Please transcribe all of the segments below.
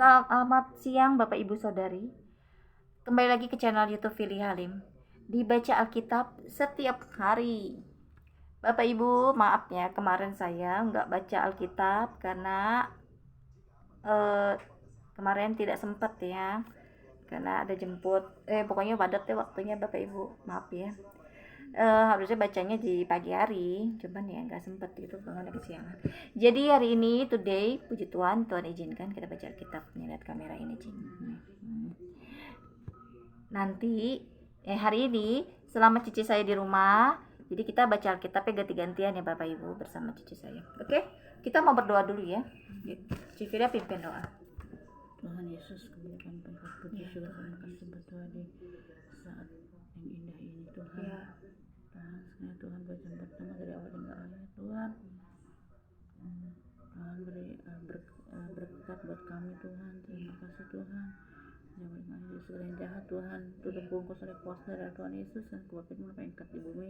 Selamat siang Bapak Ibu Saudari. Kembali lagi ke channel YouTube Fili Halim. Dibaca Alkitab setiap hari. Bapak Ibu, maaf ya, kemarin saya nggak baca Alkitab karena kemarin tidak sempat ya. Karena ada jemput, pokoknya padat ya waktunya Bapak Ibu, maaf ya. Harusnya bacanya di pagi hari, cuman ya nggak sempet gitu, bangun lagi kesiangan. Jadi hari ini, today, puji Tuhan, Tuhan izinkan kita baca Alkitab. Nih, lihat kamera ini, Cing. Nanti, hari ini, selama cici saya di rumah, jadi kita baca Alkitabnya ganti-gantian ya Bapak Ibu bersama cici saya. Oke, kita mau berdoa dulu ya. Cici dia pimpin doa. Tuhan Yesus, kemuliaan pangkat puji syukur kami kasih berdoa di saat yang indah ini Tuhan. Tuhan, sekali Tuhan bacaan pertama dari awal hingga akhir Tuhan. Tuhan beri berkat buat kami Tuhan. Terima kasih Tuhan. Jangan mengambil segala yang jahat Tuhan. Tutup bungkus oleh kuasa dari Tuhan Yesus dan kuatkan pengangkat di bumi.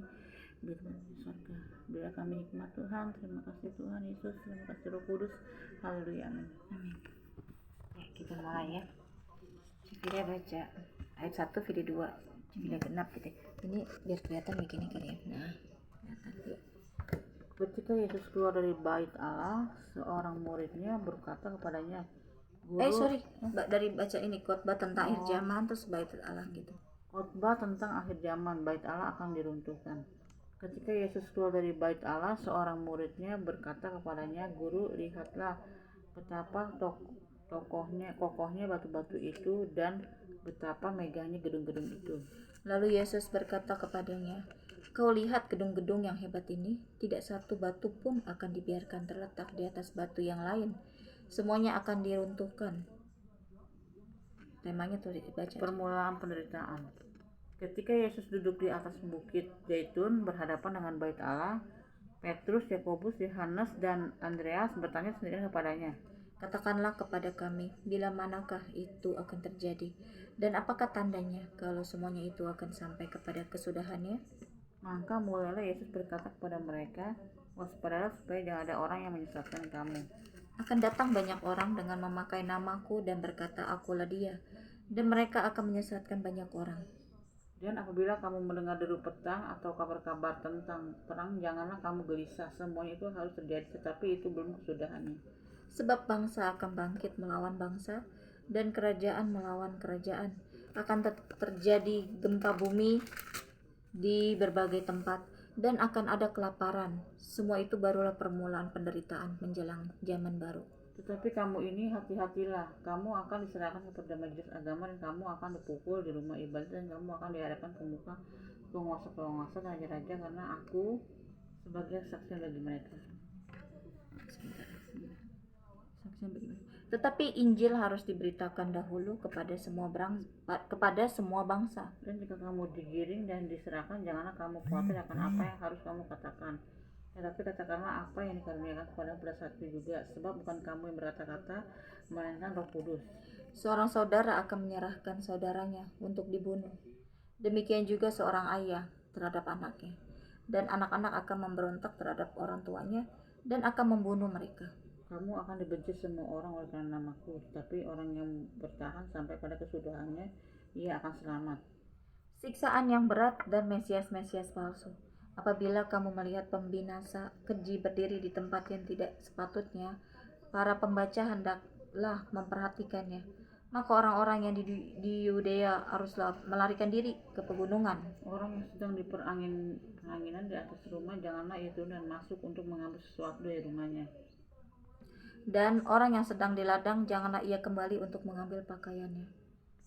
Biarlah di surga. Berilah kami hikmat Tuhan. Terima kasih Tuhan Yesus. Terima kasih Roh Kudus. Haleluya. Amin. Ya, kita mulai ya. Cipiria baca ayat 1 video 2. Cipiria genap gitu. Ini biar kelihatan begini kali ya. Nah, kelihatan. Ketika Yesus keluar dari bait Allah, seorang muridnya berkata kepadanya, Guru, dari baca ini khotbah tentang akhir zaman terus bait Allah gitu. Khotbah tentang akhir zaman, bait Allah akan diruntuhkan. Ketika Yesus keluar dari bait Allah, seorang muridnya berkata kepadanya, Guru, lihatlah betapa kokohnya batu-batu itu dan betapa megahnya gedung-gedung itu. Lalu Yesus berkata kepadanya, Kau lihat gedung-gedung yang hebat ini, tidak satu batu pun akan dibiarkan terletak di atas batu yang lain. Semuanya akan diruntuhkan. Temanya tuh dibaca. Permulaan penderitaan. Ketika Yesus duduk di atas bukit Zaitun berhadapan dengan bait Allah, Petrus, Yakobus, Yohanes, dan Andreas bertanya sendiri kepadanya, Katakanlah kepada kami, bila manakah itu akan terjadi, dan apakah tandanya kalau semuanya itu akan sampai kepada kesudahannya? Maka mulailah Yesus berkata kepada mereka, waspadalah supaya jangan ada orang yang menyesatkan kamu. Akan datang banyak orang dengan memakai namaku dan berkata, Akulah dia, dan mereka akan menyesatkan banyak orang. Dan apabila kamu mendengar deru petang atau kabar-kabar tentang perang, janganlah kamu gelisah. Semuanya itu harus terjadi, tetapi itu belum kesudahannya. Sebab bangsa akan bangkit melawan bangsa, dan kerajaan melawan kerajaan. Akan terjadi gempa bumi di berbagai tempat, dan akan ada kelaparan. Semua itu barulah permulaan penderitaan menjelang zaman baru. Tetapi kamu ini hati-hatilah, kamu akan diserahkan kepada majelis agama dan kamu akan dipukul di rumah ibadah dan kamu akan dihadapkan ke muka penguasa-penguasa dan raja-raja karena aku sebagai saksi bagi mereka. Tetapi Injil harus diberitakan dahulu kepada semua bangsa. Dan jika kamu digiring dan diserahkan, janganlah kamu khawatir akan apa yang harus kamu katakan. Tetapi katakanlah apa yang dikaruniakan kepadamu pada saat itu juga, sebab bukan kamu yang berkata-kata, melainkan Roh Kudus. Seorang saudara akan menyerahkan saudaranya untuk dibunuh. Demikian juga seorang ayah terhadap anaknya. Dan anak-anak akan memberontak terhadap orang tuanya dan akan membunuh mereka. Kamu akan dibenci semua orang oleh karena namaku, tetapi orang yang bertahan sampai pada kesudahannya, ia akan selamat. Siksaan yang berat dan mesias-mesias palsu. Apabila kamu melihat pembinasa keji berdiri di tempat yang tidak sepatutnya, para pembaca hendaklah memperhatikannya. Maka orang-orang yang di Yudea haruslah melarikan diri ke pegunungan. Orang yang sedang di peranginan di atas rumah, janganlah ia turun dan masuk untuk mengambil sesuatu dari rumahnya. Dan orang yang sedang di ladang, janganlah ia kembali untuk mengambil pakaiannya.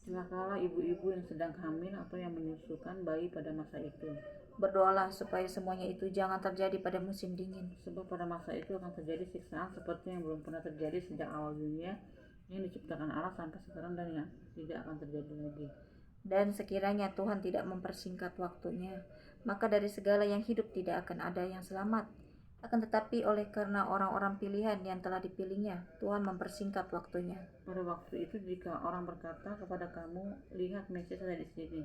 Celakalah ibu-ibu yang sedang hamil atau yang menyusukan bayi pada masa itu. Berdoalah supaya semuanya itu jangan terjadi pada musim dingin. Sebab pada masa itu akan terjadi siksaan seperti yang belum pernah terjadi sejak awal dunia yang diciptakan Allah sampai sekarang dan yang tidak akan terjadi lagi. Dan sekiranya Tuhan tidak mempersingkat waktunya, maka dari segala yang hidup tidak akan ada yang selamat. Akan tetapi oleh karena orang-orang pilihan yang telah dipilihnya, Tuhan mempersingkat waktunya. Pada waktu itu jika orang berkata kepada kamu, lihat Mesias ada di sini,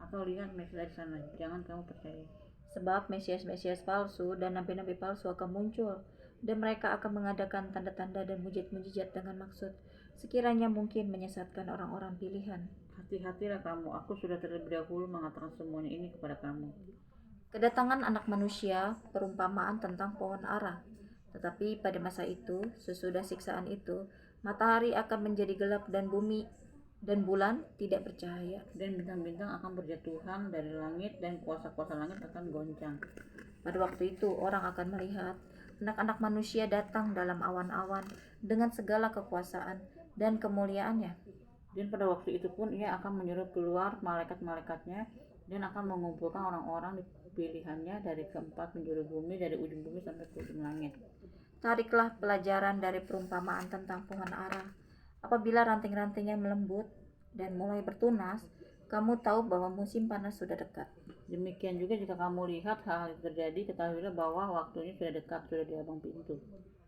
atau lihat Mesias ada di sana, jangan kamu percaya. Sebab mesias-mesias palsu dan nabi-nabi palsu akan muncul, dan mereka akan mengadakan tanda-tanda dan mujizat-mujizat dengan maksud sekiranya mungkin menyesatkan orang-orang pilihan. Hati-hatilah kamu, aku sudah terlebih dahulu mengatakan semuanya ini kepada kamu. Kedatangan anak manusia perumpamaan tentang pohon ara. Tetapi pada masa itu, sesudah siksaan itu, matahari akan menjadi gelap dan bumi dan bulan tidak bercahaya. Dan bintang-bintang akan berjatuhan dari langit dan kuasa-kuasa langit akan goncang. Pada waktu itu orang akan melihat anak-anak manusia datang dalam awan-awan dengan segala kekuasaan dan kemuliaannya. Dan pada waktu itu pun ia akan menyuruh keluar malaikat-malaikatnya dan akan mengumpulkan orang-orang pilihannya dari keempat penjuru bumi, dari ujung bumi sampai ke ujung langit. Tariklah pelajaran dari perumpamaan tentang pohon ara. Apabila ranting-rantingnya melembut dan mulai bertunas, kamu tahu bahwa musim panas sudah dekat. Demikian juga jika kamu lihat hal itu terjadi, ketahuilah bahwa waktunya sudah dekat, sudah di abang pintu.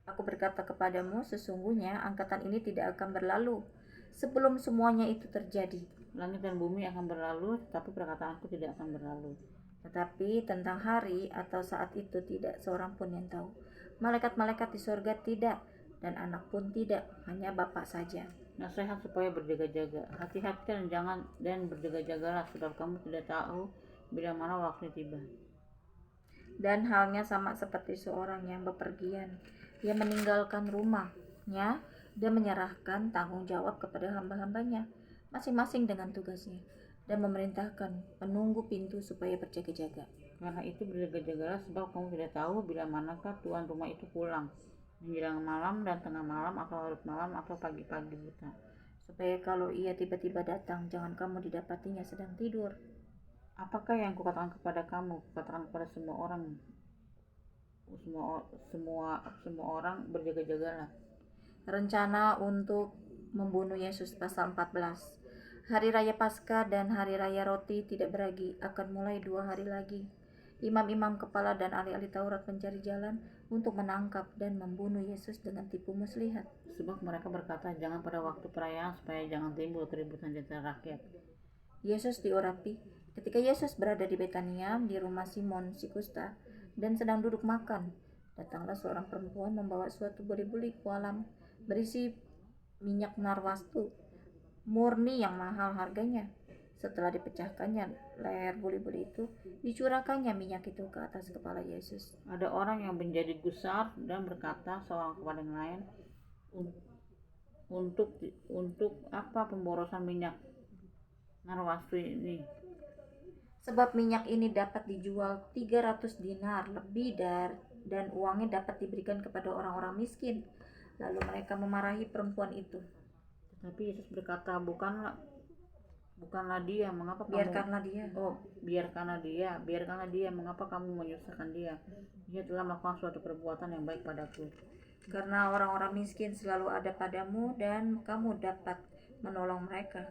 Aku berkata kepadamu, sesungguhnya angkatan ini tidak akan berlalu sebelum semuanya itu terjadi. Langit dan bumi akan berlalu, tetapi perkataanku tidak akan berlalu. Tetapi tentang hari atau saat itu tidak seorang pun yang tahu. Malaikat-malaikat di surga tidak, dan anak pun tidak, hanya Bapa saja. Nasihat supaya berjaga-jaga. Hati-hati dan berjaga-jagalah, sebab kamu tidak tahu bila mana waktunya tiba. Dan halnya sama seperti seorang yang bepergian. Ia meninggalkan rumahnya dan menyerahkan tanggung jawab kepada hamba-hambanya, masing-masing dengan tugasnya, dan memerintahkan penunggu pintu supaya berjaga-jaga. Karena itu berjaga-jagalah, sebab kamu tidak tahu bila manakah tuan rumah itu pulang, menjelang malam dan tengah malam atau larut malam atau pagi-pagi buta. Supaya kalau ia tiba-tiba datang, jangan kamu didapatinya sedang tidur. Apakah yang kukatakan kepada kamu? Kukatakan kepada semua orang, berjaga-jagalah. Rencana untuk membunuh Yesus pasal 14. Hari Raya Paskah dan Hari Raya Roti Tidak Beragi akan mulai 2 hari lagi. Imam-imam kepala dan ahli-ahli Taurat mencari jalan untuk menangkap dan membunuh Yesus dengan tipu muslihat. Sebab mereka berkata, jangan pada waktu perayaan supaya jangan timbul keributan di antara rakyat. Yesus diurapi. Ketika Yesus berada di Betania di rumah Simon si kusta dan sedang duduk makan, datanglah seorang perempuan membawa suatu buli-buli kualam berisi minyak narwastu murni yang mahal harganya. Setelah dipecahkannya leher buli-buli itu, dicurahkannya minyak itu ke atas kepala Yesus. Ada orang yang menjadi gusar dan berkata seorang kepada yang lain, untuk apa pemborosan minyak narwastu ini? Sebab minyak ini dapat dijual 300 dinar lebih dan uangnya dapat diberikan kepada orang-orang miskin. Lalu mereka memarahi perempuan itu. Tetapi Yesus berkata, bukanlah dia, mengapa Biarkanlah dia. Biarkanlah dia, mengapa kamu menyusahkan dia? Dia telah melakukan suatu perbuatan yang baik padaku. Karena orang-orang miskin selalu ada padamu dan kamu dapat menolong mereka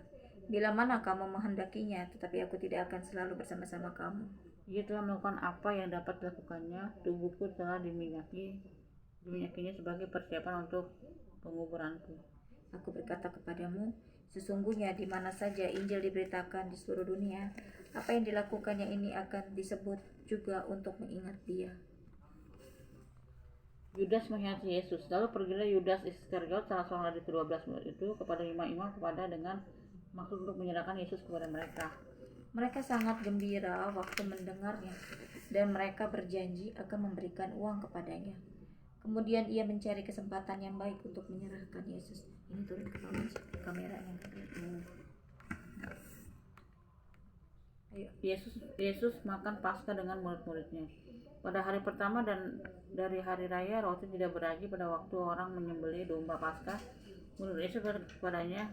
bila mana kamu menghendakinya, tetapi aku tidak akan selalu bersama-sama kamu. Ia telah melakukan apa yang dapat dilakukannya. Tubuhku telah diminyakinya sebagai persiapan untuk penguburanku. Aku berkata kepadamu, sesungguhnya di mana saja Injil diberitakan di seluruh dunia, apa yang dilakukannya ini akan disebut juga untuk mengingat dia. Yudas mengkhianati Yesus. Lalu pergilah Yudas Iskariot, salah seorang dari ke-12 murid itu, kepada imam-imam dengan maksud untuk menyerahkan Yesus kepada mereka. Mereka sangat gembira waktu mendengarnya, dan mereka berjanji akan memberikan uang kepadanya. Kemudian ia mencari kesempatan yang baik untuk menyerahkan Yesus. Ini turun ke bawah kameranya. Ayo. Yesus makan Paskah dengan murid-muridnya. Pada hari pertama dan dari hari raya roti tidak beragi, pada waktu orang menyembelih domba Paskah, murid Yesus berkata kepadanya,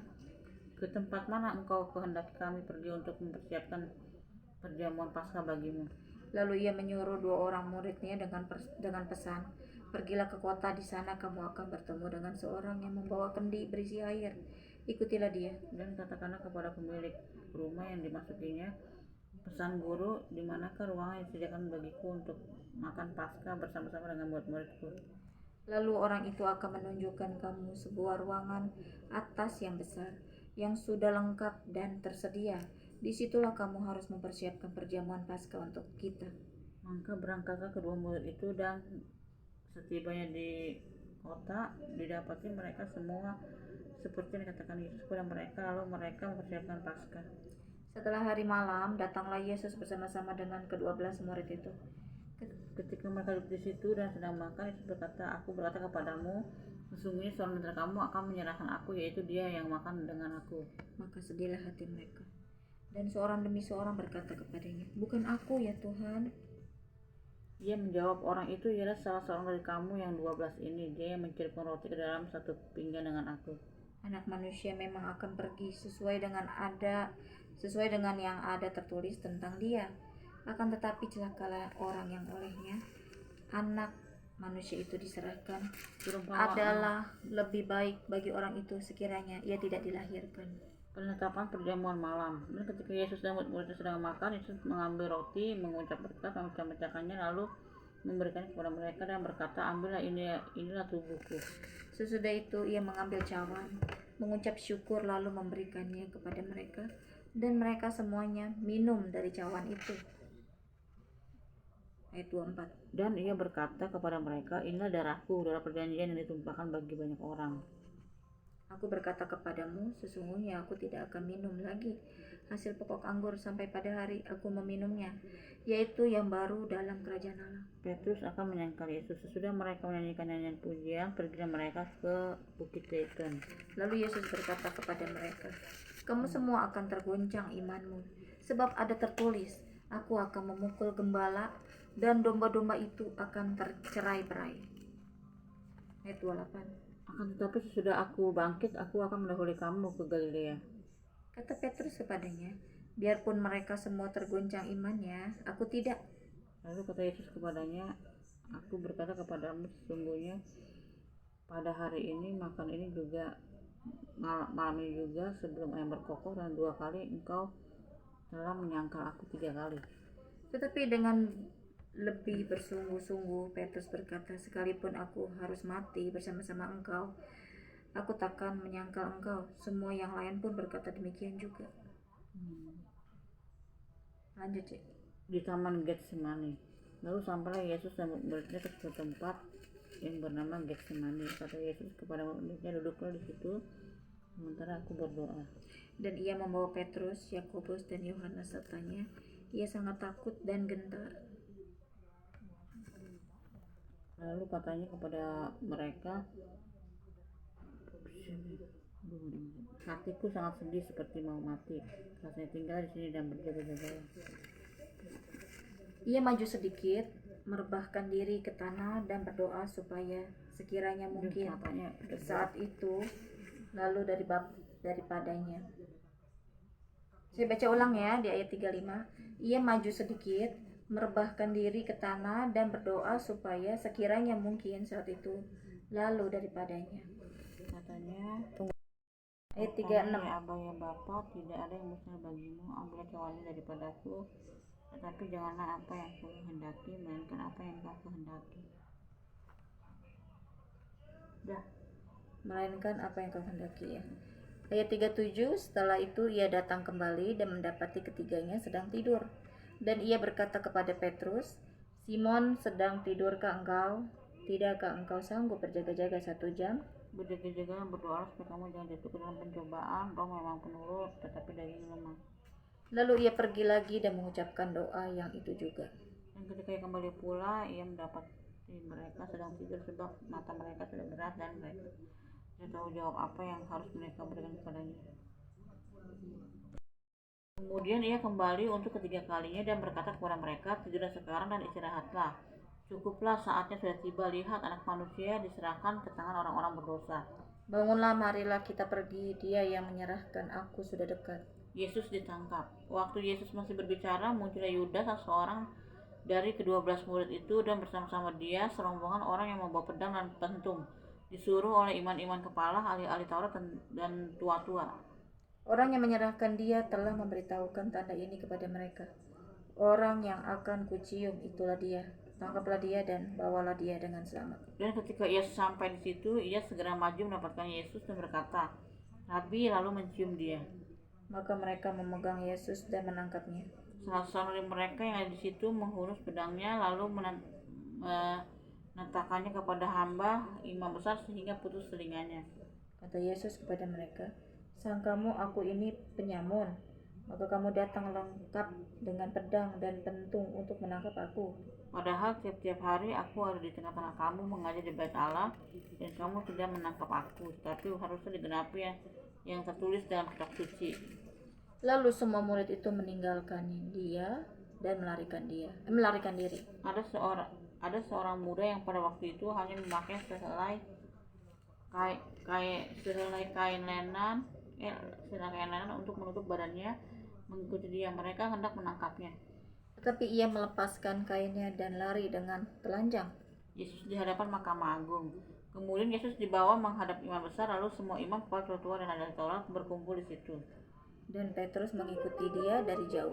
ke tempat mana engkau kehendaki kami pergi untuk mempersiapkan perjamuan Paskah bagimu? Lalu ia menyuruh 2 orang muridnya dengan pesan, pergilah ke kota, di sana kamu akan bertemu dengan seorang yang membawa kendi berisi air. Ikutilah dia. Dan katakanlah kepada pemilik rumah yang dimasukinya, pesan guru, di manakah ruangan yang disediakan bagiku untuk makan Paskah bersama-sama dengan murid-muridku? Lalu orang itu akan menunjukkan kamu sebuah ruangan atas yang besar, yang sudah lengkap dan tersedia. Disitulah kamu harus mempersiapkan perjamuan Paskah untuk kita. Maka berangkatlah kedua murid itu, dan setibanya di kota didapati mereka semua seperti yang dikatakan Yesus kepada mereka, lalu mereka mempersiapkan Paskah. Setelah hari malam, datanglah Yesus bersama-sama dengan ke-12 murid itu. Ketika mereka duduk di situ dan sedang makan, Yesus berkata, "Aku berkata kepadamu, sesungguhnya seorang antara kamu akan menyerahkan aku, yaitu dia yang makan dengan aku." Maka sedihlah hati mereka. Dan seorang demi seorang berkata kepadanya, "Bukan aku ya Tuhan." Ia menjawab, "Orang itu ialah salah seorang dari kamu yang 12 ini. Dia yang mencelupkan roti ke dalam satu pinggan dengan aku." Anak manusia memang akan pergi sesuai dengan yang ada tertulis tentang dia. Akan tetapi celakalah orang yang olehnya anak manusia itu diserahkan. Adalah lebih baik bagi orang itu sekiranya ia tidak dilahirkan. Penetapan perjamuan malam. Dan ketika Yesus dan murid-muridnya sedang makan, Yesus mengambil roti, mengucap berkat, memecah-mecahkannya, lalu memberikannya kepada mereka dan berkata, "Ambillah, inilah tubuhku." Sesudah itu ia mengambil cawan, mengucap syukur, lalu memberikannya kepada mereka, dan mereka semuanya minum dari cawan itu. Ayat 24. Dan ia berkata kepada mereka, "Inilah darahku, darah perjanjian yang ditumpahkan bagi banyak orang. Aku berkata kepadamu, sesungguhnya aku tidak akan minum lagi hasil pokok anggur sampai pada hari aku meminumnya, yaitu yang baru dalam kerajaan Allah." Petrus akan menyangkal Yesus. Sesudah mereka menyanyikan nyanyian pujian, pergilah mereka ke Bukit Zaitun. Lalu Yesus berkata kepada mereka, "Kamu semua akan tergoncang imanmu, sebab ada tertulis, aku akan memukul gembala dan domba-domba itu akan tercerai-berai." Ayat 28. Akan tetapi sesudah aku bangkit, aku akan mendahului kamu ke Galilea. Kata Petrus kepadanya, "Biarpun mereka semua tergoncang imannya, aku tidak." Lalu kata Yesus kepadanya, "Aku berkata kepadamu, sesungguhnya pada hari ini, malam ini juga, sebelum ayam berkokok, dan 2 kali engkau telah menyangkal aku 3 kali." Tetapi dengan lebih bersungguh-sungguh Petrus berkata, "Sekalipun aku harus mati bersama-sama engkau, aku takkan menyangkal engkau." Semua yang lain pun berkata demikian juga. Lanjut, Cik. Di taman Getsemani. Lalu sampailah Yesus dan murid-muridnya ke sebuah tempat yang bernama Getsemani. Kata Yesus kepada murid-muridnya, "Duduklah di situ sementara aku berdoa." Dan ia membawa Petrus, Yakobus, dan Yohanes sertanya. Ia sangat takut dan gentar. Lalu katanya kepada mereka, "Hatiku sangat sedih seperti mau mati. Rasanya tinggal di sini dan berjaga-jagalah." Ia maju sedikit, merebahkan diri ke tanah dan berdoa supaya sekiranya mungkin saat itu lalu daripadanya. Saya baca ulang ya di ayat 35. Ia maju sedikit, merebahkan diri ke tanah dan berdoa supaya sekiranya mungkin saat itu lalu daripadanya. Katanya, Ayat 36. "Ya Aba, ya Bapa, tidak ada yang mustahil bagimu. Ambillah cawan ini daripadaku, tetapi janganlah apa yang aku kehendaki, melainkan apa yang Engkau kehendaki." Melainkan apa yang kau kehendaki, ya. Ayat 37. Setelah itu ia datang kembali dan mendapati ketiganya sedang tidur. Dan ia berkata kepada Petrus, "Simon, sedang tidurkah engkau? Tidakkah engkau sanggup berjaga-jaga 1 jam? Berjaga-jaga dan berdoa supaya kamu jangan jatuh ke dalam pencobaan. Roh memang penurut, tetapi daging lemah." Lalu ia pergi lagi dan mengucapkan doa yang itu juga. Dan ketika ia kembali pula, ia mendapati mereka sedang tidur, sebab mata mereka sudah berat dan mereka tidak tahu jawab apa yang harus mereka berikan kepadanya. Kemudian ia kembali untuk ketiga kalinya dan berkata kepada mereka, "Tidurlah sekarang dan istirahatlah. Cukuplah, saatnya sudah tiba. Lihat, Anak Manusia diserahkan ke tangan orang-orang berdosa. Bangunlah, marilah kita pergi. Dia yang menyerahkan aku sudah dekat." Yesus ditangkap. Waktu Yesus masih berbicara, muncullah Yudas, seorang dari ke-12 murid itu, dan bersama-sama dia serombongan orang yang membawa pedang dan pentung, disuruh oleh iman-iman kepala, ahli-ahli Taurat dan tua-tua. Orang yang menyerahkan dia telah memberitahukan tanda ini kepada mereka. "Orang yang akan kucium, itulah dia. Tangkaplah dia dan bawalah dia dengan selamat." Dan ketika ia sampai di situ, ia segera maju mendapatkan Yesus dan berkata, "Rabi," lalu mencium dia. Maka mereka memegang Yesus dan menangkapnya. Salah seorang dari mereka yang ada di situ menghunus pedangnya, lalu menentakannya kepada hamba imam besar sehingga putus telinganya. Kata Yesus kepada mereka, "Sangkamu aku ini penyamun? Maka kamu datang lengkap dengan pedang dan pentung untuk menangkap aku. Padahal tiap-tiap hari aku ada di tengah-tengah kamu mengajar di bait Allah, dan kamu tidak menangkap aku. Tapi harusnya digenapi yang tertulis dalam kitab suci." Lalu semua murid itu meninggalkan dia dan melarikan diri. Ada seorang muda yang pada waktu itu hanya memakai sehelai kain lenan untuk menutup badannya mengikuti dia. Mereka hendak menangkapnya. Tetapi ia melepaskan kainnya dan lari dengan telanjang. Yesus di hadapan Mahkamah Agung. Kemudian Yesus dibawa menghadap imam besar, lalu semua imam, kepala tua dan ahli Taurat berkumpul di situ. Dan Petrus mengikuti dia dari jauh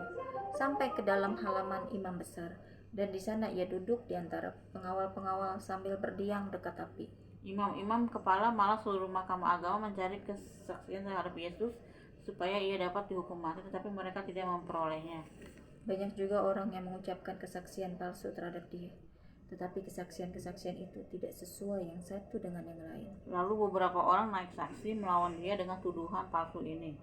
sampai ke dalam halaman imam besar, dan di sana ia duduk di antara pengawal-pengawal sambil berdiam dekat api. Imam-imam kepala malah seluruh mahkamah agama mencari kesaksian terhadap Yesus supaya ia dapat dihukum mati, tetapi mereka tidak memperolehnya. Banyak juga orang yang mengucapkan kesaksian palsu terhadap dia, tetapi kesaksian-kesaksian itu tidak sesuai yang satu dengan yang lain. Lalu beberapa orang naik saksi melawan dia dengan tuduhan palsu ini.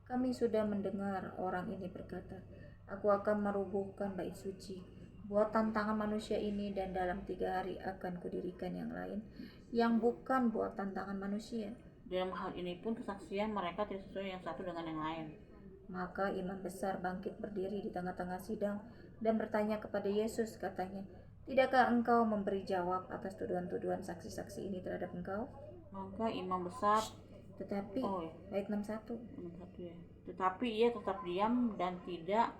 Kami sudah mendengar orang ini berkata, "Aku akan merubuhkan bait suci buatan tangan manusia ini, dan dalam 3 hari akan kudirikan yang lain yang bukan buatan tangan manusia." Dalam hal ini pun kesaksian mereka tidak sesuai yang satu dengan yang lain. Maka imam besar bangkit berdiri di tengah-tengah sidang dan bertanya kepada Yesus, katanya, "Tidakkah engkau memberi jawab atas tuduhan-tuduhan saksi-saksi ini terhadap engkau?" Maka imam besar Tetapi ayat 61. Tetapi ia tetap diam dan tidak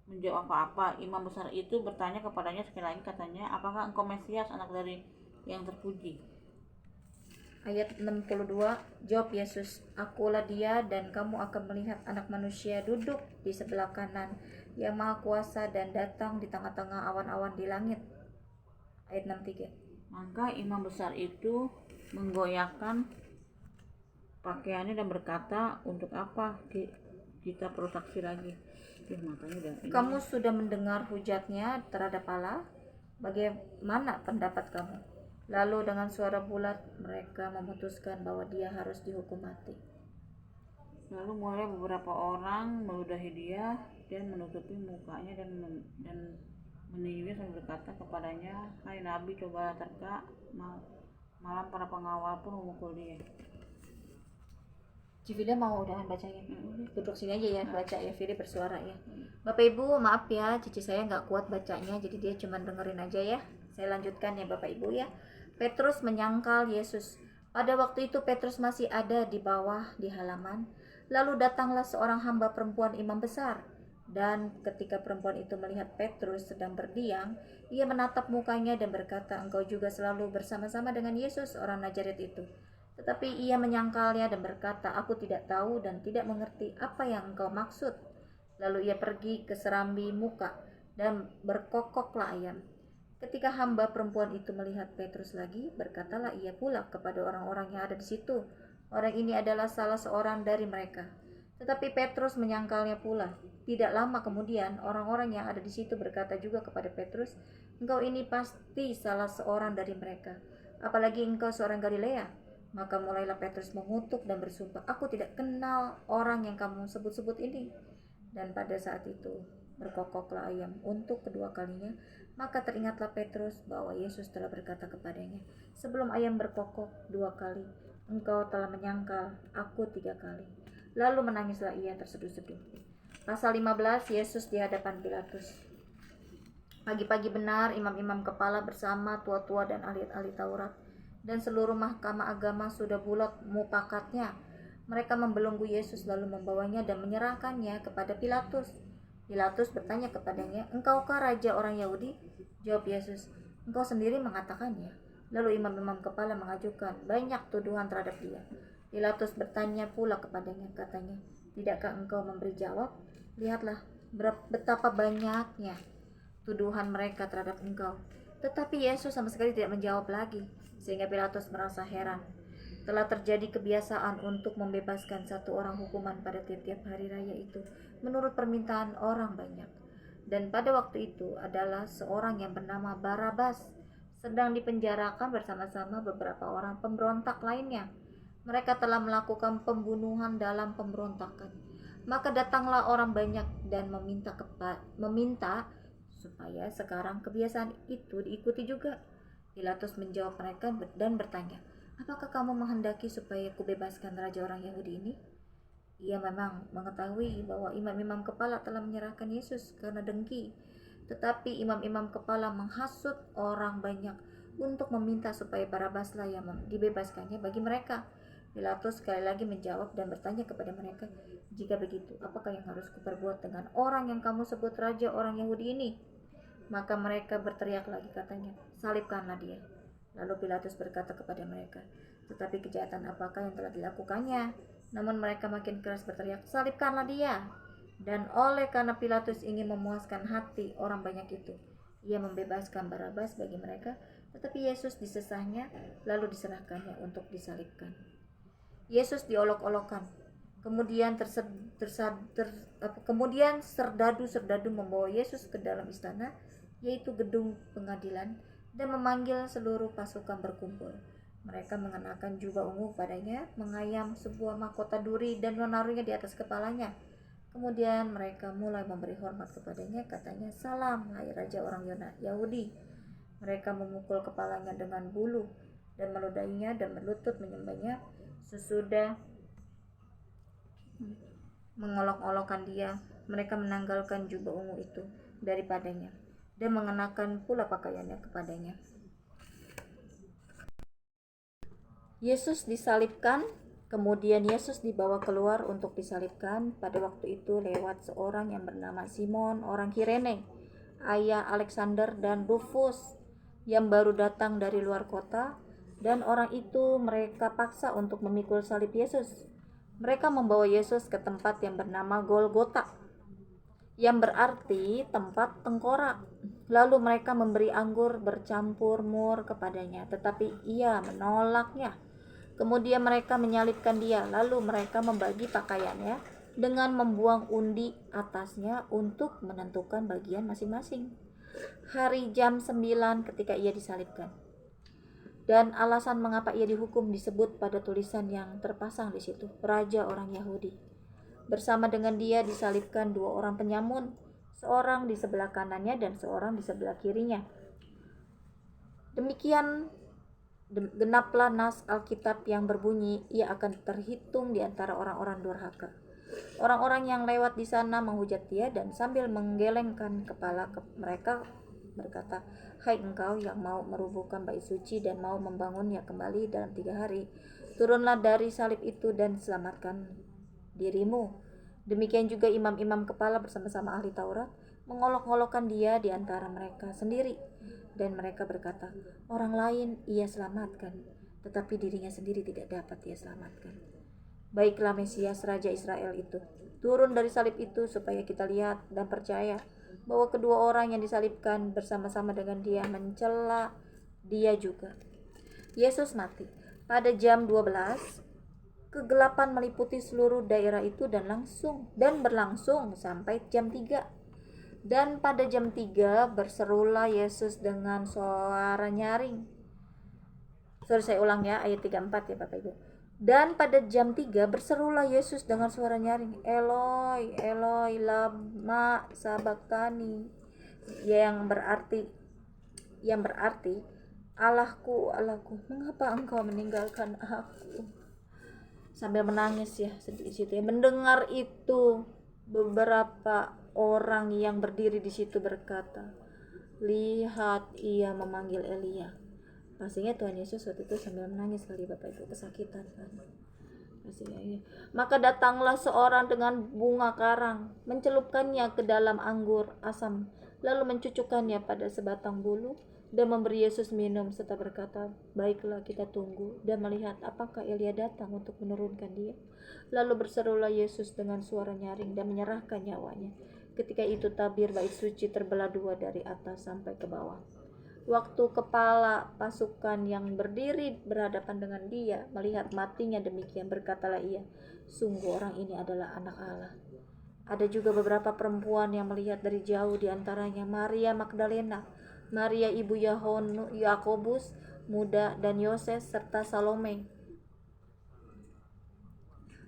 menjawab apa-apa. Imam besar itu bertanya kepadanya sekali lagi, katanya, "Apakah engkau Mesias, anak dari yang terpuji?" Ayat 62, jawab Yesus, "Akulah dia, dan kamu akan melihat Anak Manusia duduk di sebelah kanan yang Maha Kuasa dan datang di tengah-tengah awan-awan di langit." Ayat 63. Maka imam besar itu menggoyahkan pakaiannya dan berkata, "Untuk apa kita perlu saksi lagi?" Kamu sudah mendengar hujatnya terhadap Allah. Bagaimana pendapat kamu? Lalu dengan suara bulat mereka memutuskan bahwa dia harus dihukum mati. Lalu mulai beberapa orang meludahi dia dan menutupi mukanya dan meniunya sambil berkata kepadanya, "Hai Nabi, cobalah terka." Malam para pengawal pun memukul dia. Civida mau udahan bacanya? Duduk sini aja ya, baca ya, Firi bersuara ya. Bapak Ibu, maaf ya, cici saya nggak kuat bacanya, jadi dia cuma dengerin aja ya. Saya lanjutkan ya Bapak Ibu ya. Petrus menyangkal Yesus. Pada waktu itu Petrus masih ada di bawah di halaman. Lalu datanglah seorang hamba perempuan imam besar. Dan ketika perempuan itu melihat Petrus sedang berdiam, ia menatap mukanya dan berkata, "Engkau juga selalu bersama-sama dengan Yesus, orang Nazaret itu." Tetapi ia menyangkalnya dan berkata, "Aku tidak tahu dan tidak mengerti apa yang engkau maksud." Lalu ia pergi ke serambi muka dan berkokoklah ayam. Ketika hamba perempuan itu melihat Petrus lagi, berkatalah ia pula kepada orang-orang yang ada di situ, "Orang ini adalah salah seorang dari mereka." Tetapi Petrus menyangkalnya pula. Tidak lama kemudian, orang-orang yang ada di situ berkata juga kepada Petrus, "Engkau ini pasti salah seorang dari mereka, apalagi engkau seorang Galilea." Maka mulailah Petrus mengutuk dan bersumpah, "Aku tidak kenal orang yang kamu sebut-sebut ini." Dan pada saat itu berkokoklah ayam untuk kedua kalinya. Maka teringatlah Petrus bahwa Yesus telah berkata kepadanya, "Sebelum ayam berkokok 2 kali, engkau telah menyangkal aku 3 kali." Lalu menangislah ia terseduh-seduh. Pasal 15, Yesus di hadapan Pilatus. Pagi-pagi benar imam-imam kepala bersama tua-tua dan ahli-ahli Taurat dan seluruh mahkamah agama sudah bulat mupakatnya. Mereka membelenggu Yesus lalu membawanya dan menyerahkannya kepada Pilatus. Pilatus bertanya kepadanya, "Engkaukah raja orang Yahudi?" Jawab Yesus, "Engkau sendiri mengatakannya." Lalu imam-imam kepala mengajukan banyak tuduhan terhadap dia. Pilatus bertanya pula kepadanya, katanya, "Tidakkah engkau memberi jawab? Lihatlah betapa banyaknya tuduhan mereka terhadap engkau." Tetapi Yesus sama sekali tidak menjawab lagi, sehingga Pilatus merasa heran. Telah terjadi kebiasaan untuk membebaskan satu orang hukuman pada tiap-tiap hari raya itu menurut permintaan orang banyak. Dan pada waktu itu adalah seorang yang bernama Barabas sedang dipenjarakan bersama-sama beberapa orang pemberontak lainnya. Mereka telah melakukan pembunuhan dalam pemberontakan. Maka datanglah orang banyak dan meminta supaya sekarang kebiasaan itu diikuti juga. Pilatus menjawab mereka dan bertanya, apakah kamu menghendaki supaya kubebaskan raja orang Yahudi ini? Ia memang mengetahui bahwa imam-imam kepala telah menyerahkan Yesus karena dengki. Tetapi imam-imam kepala menghasut orang banyak untuk meminta supaya Barabaslah yang dibebaskannya bagi mereka. Pilatus sekali lagi menjawab dan bertanya kepada mereka, jika begitu, apakah yang harus kuperbuat dengan orang yang kamu sebut raja orang Yahudi ini? Maka mereka berteriak lagi katanya, salibkanlah dia. Lalu Pilatus berkata kepada mereka, tetapi kejahatan apakah yang telah dilakukannya? Namun mereka makin keras berteriak, salibkanlah dia. Dan oleh karena Pilatus ingin memuaskan hati orang banyak itu, ia membebaskan Barabas bagi mereka, tetapi Yesus disesahnya lalu diserahkannya untuk disalibkan. Yesus diolok-olokkan. Kemudian serdadu-serdadu membawa Yesus ke dalam istana, yaitu gedung pengadilan, dan memanggil seluruh pasukan berkumpul. Mereka mengenakan jubah ungu padanya, mengayam sebuah mahkota duri dan menaruhnya di atas kepalanya. Kemudian mereka mulai memberi hormat kepadanya, katanya, salam, hai raja orang Yahudi. Mereka memukul kepalanya dengan bulu dan meludainya dan berlutut menyembahnya. Sesudah mengolok-olokkan dia, mereka menanggalkan jubah ungu itu daripadanya dan mengenakan pula pakaiannya kepadanya. Yesus disalibkan. Kemudian Yesus dibawa keluar untuk disalibkan. Pada waktu itu lewat seorang yang bernama Simon orang Kirene, ayah Alexander dan Rufus, yang baru datang dari luar kota. Dan orang itu mereka paksa untuk memikul salib Yesus. Mereka membawa Yesus ke tempat yang bernama Golgota, yang berarti tempat tengkorak. Lalu mereka memberi anggur bercampur mur kepadanya, tetapi ia menolaknya. Kemudian mereka menyalibkan dia, lalu mereka membagi pakaiannya dengan membuang undi atasnya untuk menentukan bagian masing-masing. Hari jam 9 ketika ia disalibkan. Dan alasan mengapa ia dihukum disebut pada tulisan yang terpasang di situ, Raja orang Yahudi. Bersama dengan dia disalibkan dua orang penyamun, seorang di sebelah kanannya dan seorang di sebelah kirinya. Demikian genaplah nas Alkitab yang berbunyi, ia akan terhitung di antara orang-orang durhaka. Orang-orang yang lewat di sana menghujat dia dan sambil menggelengkan kepala mereka berkata, hai engkau yang mau merubuhkan bait suci dan mau membangunnya kembali dalam 3 hari, turunlah dari salib itu dan selamatkan dirimu. Demikian juga imam-imam kepala bersama-sama ahli Taurat mengolok-olokkan dia di antara mereka sendiri. Dan mereka berkata, orang lain ia selamatkan, tetapi dirinya sendiri tidak dapat ia selamatkan. Baiklah Mesias Raja Israel itu turun dari salib itu supaya kita lihat dan percaya bahwa kedua orang yang disalibkan bersama-sama dengan dia mencela dia juga. Yesus mati. Pada jam 12, kegelapan meliputi seluruh daerah itu dan berlangsung sampai jam 3. Dan pada jam 3 berserulah Yesus dengan suara nyaring. Saya ulang ya, ayat 34 ya Bapak Ibu. Dan pada jam 3 berserulah Yesus dengan suara nyaring, Eloi, Eloi, lama sabachthani, yang berarti Allahku, Allahku, mengapa engkau meninggalkan aku? Sambil menangis ya di situ ya. Mendengar itu, beberapa orang yang berdiri di situ berkata, lihat ia memanggil Elia. Pastinya Tuhan Yesus waktu itu sambil menangis kali Bapak Ibu, kesakitan kan. Pastinya ya. Maka datanglah seorang dengan bunga karang, mencelupkannya ke dalam anggur asam, lalu mencucukkannya pada sebatang bulu dan memberi Yesus minum serta berkata, baiklah kita tunggu dan melihat apakah Elia datang untuk menurunkan dia. Lalu berserulah Yesus dengan suara nyaring dan menyerahkan nyawanya. Ketika itu tabir bait suci terbelah dua dari atas sampai ke bawah. Waktu kepala pasukan yang berdiri berhadapan dengan dia melihat matinya demikian, berkatalah ia, sungguh orang ini adalah anak Allah. Ada juga beberapa perempuan yang melihat dari jauh, di antaranya Maria Magdalena, Maria ibu Yakobus muda dan Yoses serta Salome.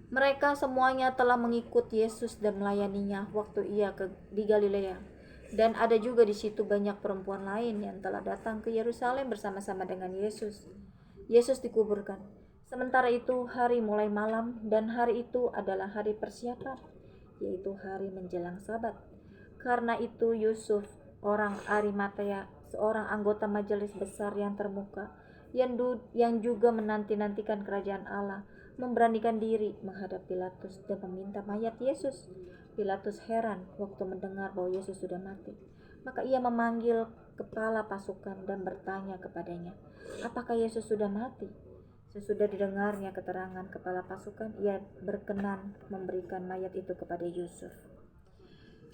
Mereka semuanya telah mengikut Yesus dan melayaninya waktu ia di Galilea. Dan ada juga di situ banyak perempuan lain yang telah datang ke Yerusalem bersama-sama dengan Yesus. Yesus dikuburkan. Sementara itu hari mulai malam dan hari itu adalah hari persiapan, yaitu hari menjelang Sabat. Karena itu Yusuf, orang Arimatea, seorang anggota majelis besar yang termuka, yang juga menanti-nantikan kerajaan Allah, memberanikan diri menghadap Pilatus dan meminta mayat Yesus. Pilatus heran waktu mendengar bahwa Yesus sudah mati. Maka ia memanggil kepala pasukan dan bertanya kepadanya, apakah Yesus sudah mati? Sesudah didengarnya keterangan kepala pasukan, ia berkenan memberikan mayat itu kepada Yusuf.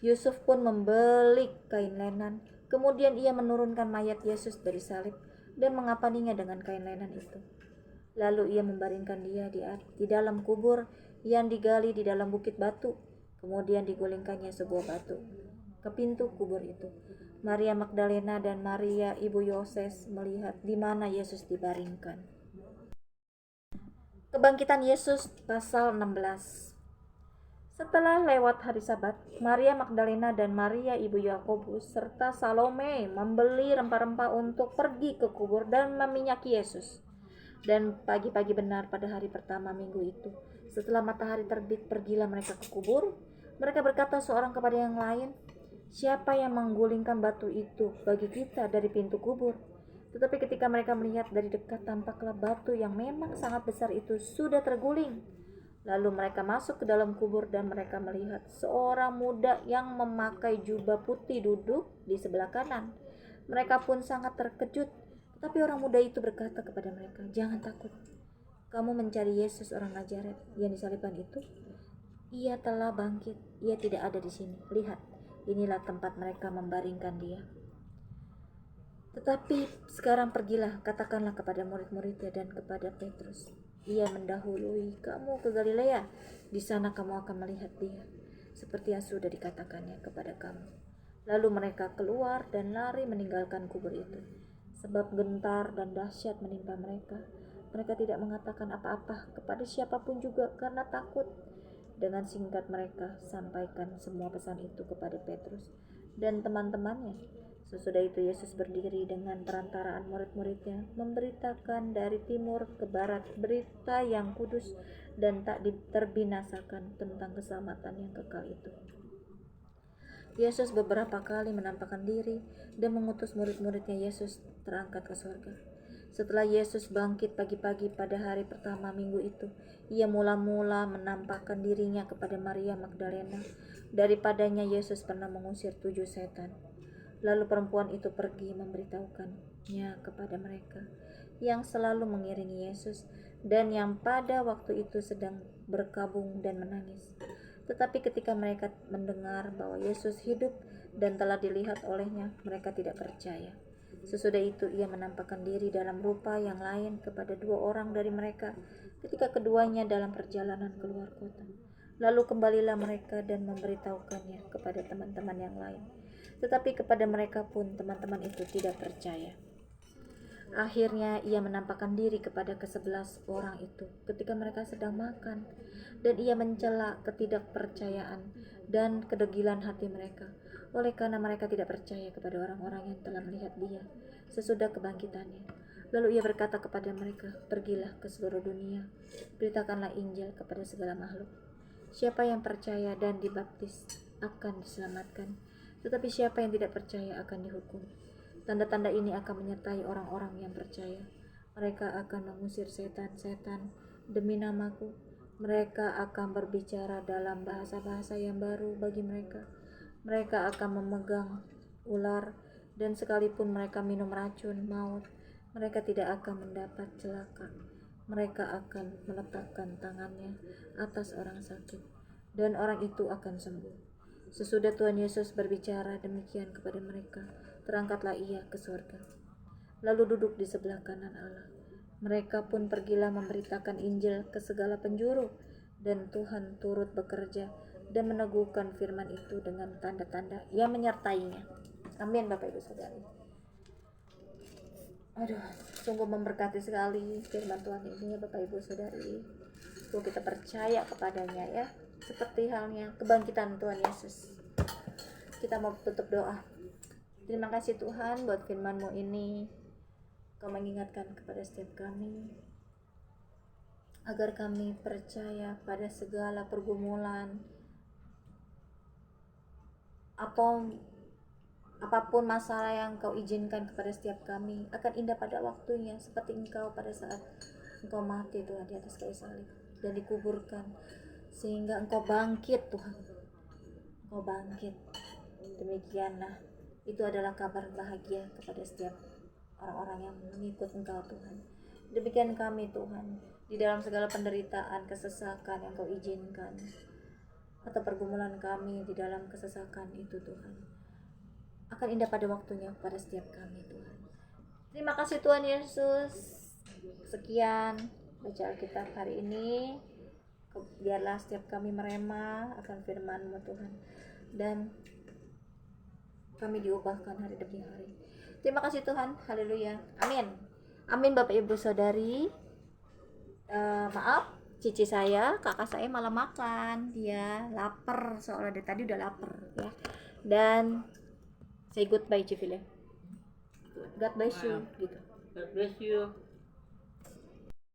Yusuf pun membeli kain lenan, kemudian ia menurunkan mayat Yesus dari salib dan mengapaninya dengan kain lenan itu. Lalu ia membaringkan dia di dalam kubur yang digali di dalam bukit batu. Kemudian digulingkannya sebuah batu ke pintu kubur itu. Maria Magdalena dan Maria ibu Yoses melihat di mana Yesus dibaringkan. Kebangkitan Yesus pasal 16. Setelah lewat hari Sabat, Maria Magdalena dan Maria ibu Yakobus serta Salome membeli rempah-rempah untuk pergi ke kubur dan meminyaki Yesus. Dan pagi-pagi benar pada hari pertama minggu itu, setelah matahari terbit, pergilah mereka ke kubur. Mereka berkata seorang kepada yang lain, siapa yang menggulingkan batu itu bagi kita dari pintu kubur? Tetapi ketika mereka melihat dari dekat, tampaklah batu yang memang sangat besar itu sudah terguling. Lalu mereka masuk ke dalam kubur dan mereka melihat seorang muda yang memakai jubah putih duduk di sebelah kanan. Mereka pun sangat terkejut. Tetapi orang muda itu berkata kepada mereka, jangan takut. Kamu mencari Yesus orang Nazaret yang disalibkan itu? Ia telah bangkit. Ia tidak ada di sini. Lihat, inilah tempat mereka membaringkan dia. Tetapi sekarang pergilah, katakanlah kepada murid-muridnya dan kepada Petrus, ia mendahului kamu ke Galilea. Di sana kamu akan melihat dia, seperti yang sudah dikatakannya kepada kamu. Lalu mereka keluar dan lari meninggalkan kubur itu, sebab gentar dan dahsyat menimpa mereka. Mereka tidak mengatakan apa-apa kepada siapapun juga karena takut. Dengan singkat mereka sampaikan semua pesan itu kepada Petrus dan teman-temannya. Sesudah itu Yesus berdiri dengan perantaraan murid-muridnya, memberitakan dari timur ke barat berita yang kudus dan tak terbinasakan tentang keselamatan yang kekal itu. Yesus beberapa kali menampakkan diri dan mengutus murid-muridnya. Yesus terangkat ke surga. Setelah Yesus bangkit pagi-pagi pada hari pertama minggu itu, ia mula-mula menampakkan dirinya kepada Maria Magdalena. Daripadanya Yesus pernah mengusir 7 setan. Lalu perempuan itu pergi memberitahukannya kepada mereka yang selalu mengiringi Yesus dan yang pada waktu itu sedang berkabung dan menangis. Tetapi ketika mereka mendengar bahwa Yesus hidup dan telah dilihat olehnya, mereka tidak percaya. Sesudah itu ia menampakkan diri dalam rupa yang lain kepada 2 orang dari mereka ketika keduanya dalam perjalanan keluar kota. Lalu kembalilah mereka dan memberitahukannya kepada teman-teman yang lain. Tetapi kepada mereka pun teman-teman itu tidak percaya. Akhirnya ia menampakkan diri kepada ke-11 orang itu ketika mereka sedang makan, dan ia mencela ketidakpercayaan dan kedegilan hati mereka, oleh karena mereka tidak percaya kepada orang-orang yang telah melihat dia sesudah kebangkitannya. Lalu ia berkata kepada mereka, pergilah ke seluruh dunia, beritakanlah Injil kepada segala makhluk. Siapa yang percaya dan dibaptis akan diselamatkan, tetapi siapa yang tidak percaya akan dihukum. Tanda-tanda ini akan menyertai orang-orang yang percaya. Mereka akan mengusir setan-setan demi namaku. Mereka akan berbicara dalam bahasa-bahasa yang baru bagi mereka. Mereka akan memegang ular, dan sekalipun mereka minum racun maut, mereka tidak akan mendapat celaka. Mereka akan meletakkan tangannya atas orang sakit, dan orang itu akan sembuh. Sesudah Tuhan Yesus berbicara demikian kepada mereka, terangkatlah ia ke surga, lalu duduk di sebelah kanan Allah. Mereka pun pergilah memberitakan Injil ke segala penjuru, dan Tuhan turut bekerja dan meneguhkan firman itu dengan tanda-tanda yang menyertainya. Amin, Bapak Ibu Saudari. Aduh, sungguh memberkati sekali firman Tuhan ini ya Bapak Ibu Saudari. waktu kita percaya kepadanya ya, seperti halnya kebangkitan Tuhan Yesus. Kita mau tutup doa. Terima kasih Tuhan buat firman-Mu ini. Kau mengingatkan kepada setiap kami agar kami percaya pada segala pergumulan atau apapun masalah yang Kau izinkan kepada setiap kami akan indah pada waktunya, seperti Engkau pada saat Engkau mati Tuhan di atas kayu salib dan dikuburkan, sehingga Engkau bangkit Tuhan. Engkau bangkit. Demikianlah, itu adalah kabar bahagia kepada setiap orang-orang yang mengikut Engkau Tuhan. Demikian kami Tuhan, di dalam segala penderitaan, kesesakan yang Kau izinkan, atau pergumulan kami di dalam kesesakan itu Tuhan, akan indah pada waktunya pada setiap kami Tuhan. Terima kasih Tuhan Yesus. Sekian baca Alkitab hari ini. Biarlah setiap kami merema akan firman-Mu Tuhan, dan kami diubahkan hari demi hari. Terima kasih Tuhan. Haleluya. Amin. Amin Bapak Ibu Saudari. Maaf, cici saya, kakak saya malah makan. Dia lapar, soalnya dari tadi udah lapar ya. Dan say goodbye Civile. God bless you gitu. God bless you.